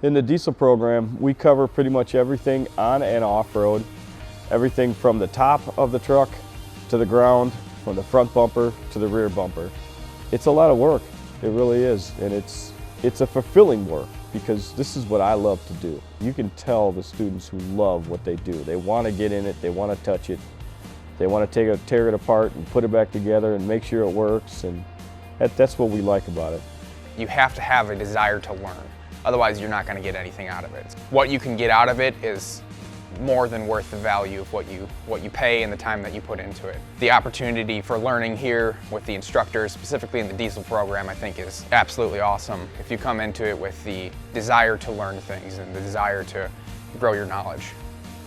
In the diesel program, we cover pretty much everything on and off-road, everything from the top of the truck to the ground, from the front bumper to the rear bumper. It's a lot of work, it really is, and it's a fulfilling work because this is what I love to do. You can tell the students who love what they do. They want to get in it, they want to touch it, they want to tear it apart and put it back together and make sure it works, and that's what we like about it. You have to have a desire to learn. Otherwise, you're not going to get anything out of it. What you can get out of it is more than worth the value of what you pay and the time that you put into it. The opportunity for learning here with the instructors, specifically in the diesel program, I think is absolutely awesome. If you come into it with the desire to learn things and the desire to grow your knowledge.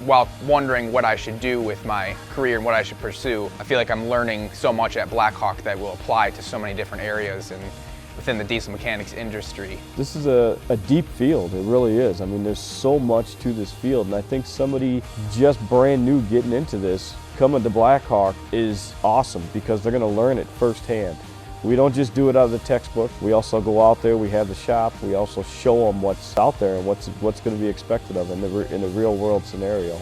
While wondering what I should do with my career and what I should pursue, I feel like I'm learning so much at Blackhawk that will apply to so many different areas and within the diesel mechanics industry. This is a deep field, it really is. I mean, there's so much to this field, and I think somebody just brand new getting into this, coming to Blackhawk is awesome because they're gonna learn it firsthand. We don't just do it out of the textbook, we also go out there, we have the shop, we also show them what's out there and what's gonna be expected of them in the real world scenario.